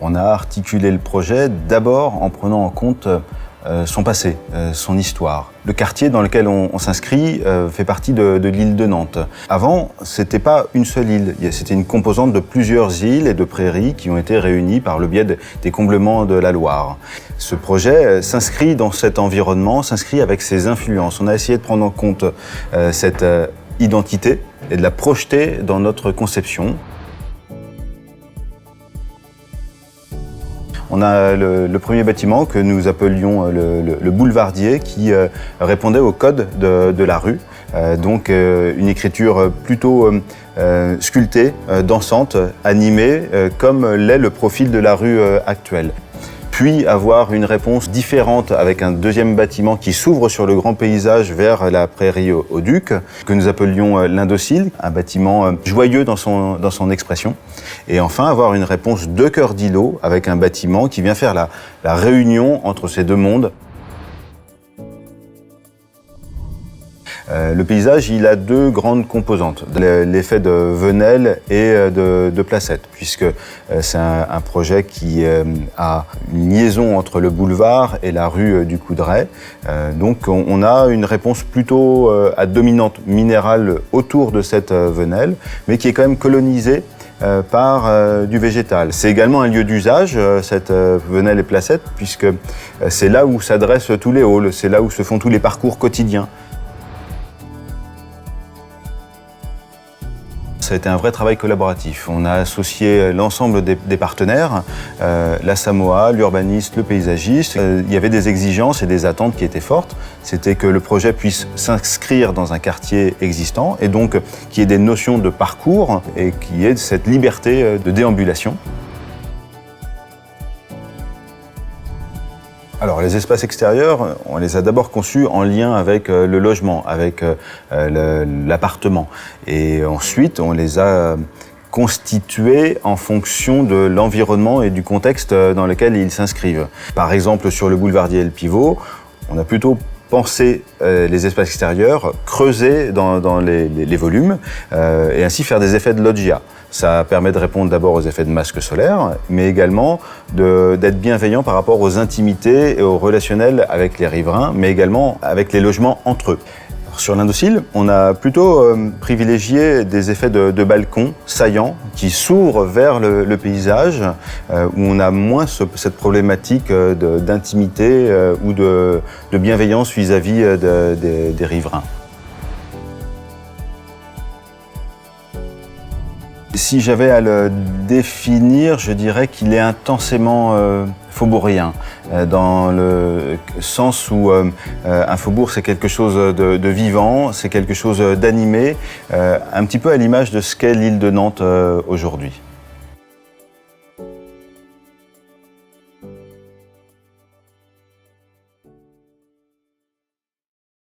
On a articulé le projet d'abord en prenant en compte son passé, son histoire. Le quartier dans lequel on s'inscrit fait partie de l'île de Nantes. Avant, c'était pas une seule île, c'était une composante de plusieurs îles et de prairies qui ont été réunies par le biais des comblements de la Loire. Ce projet s'inscrit dans cet environnement, s'inscrit avec ses influences. On a essayé de prendre en compte cette identité et de la projeter dans notre conception. On a le premier bâtiment que nous appelions le boulevardier qui répondait au code de la rue. Donc une écriture plutôt sculptée, dansante, animée, comme l'est le profil de la rue actuelle. Puis avoir une réponse différente avec un deuxième bâtiment qui s'ouvre sur le grand paysage vers la prairie au Duc, que nous appelions l'Indocile, un bâtiment joyeux dans son expression. Et enfin avoir une réponse de cœur d'îlot avec un bâtiment qui vient faire la réunion entre ces deux mondes. Le paysage, il a deux grandes composantes, l'effet de Venelle et de Placette, puisque c'est un projet qui a une liaison entre le boulevard et la rue du Coudray. Donc on a une réponse plutôt à dominante minérale autour de cette Venelle, mais qui est quand même colonisée par du végétal. C'est également un lieu d'usage, cette Venelle et Placette, puisque c'est là où s'adressent tous les halls, c'est là où se font tous les parcours quotidiens. Ça a été un vrai travail collaboratif. On a associé l'ensemble des partenaires, la Samoa, l'urbaniste, le paysagiste. Il y avait des exigences et des attentes qui étaient fortes. C'était que le projet puisse s'inscrire dans un quartier existant et donc qu'il y ait des notions de parcours et qu'il y ait cette liberté de déambulation. Alors, les espaces extérieurs, on les a d'abord conçus en lien avec le logement, avec l'appartement. Et ensuite, on les a constitués en fonction de l'environnement et du contexte dans lequel ils s'inscrivent. Par exemple, sur le boulevardier et le pivot, on a plutôt pensé les espaces extérieurs, creuser dans les volumes et ainsi faire des effets de loggia. Ça permet de répondre d'abord aux effets de masque solaire, mais également d'être bienveillant par rapport aux intimités et aux relationnels avec les riverains, mais également avec les logements entre eux. Alors, sur l'Indocile, on a plutôt privilégié des effets de balcons saillants qui s'ouvrent vers le paysage, où on a moins cette problématique d'intimité ou de bienveillance vis-à-vis des riverains. Si j'avais à le définir, je dirais qu'il est intensément faubourien, dans le sens où un faubourg c'est quelque chose de vivant, c'est quelque chose d'animé, un petit peu à l'image de ce qu'est l'île de Nantes aujourd'hui.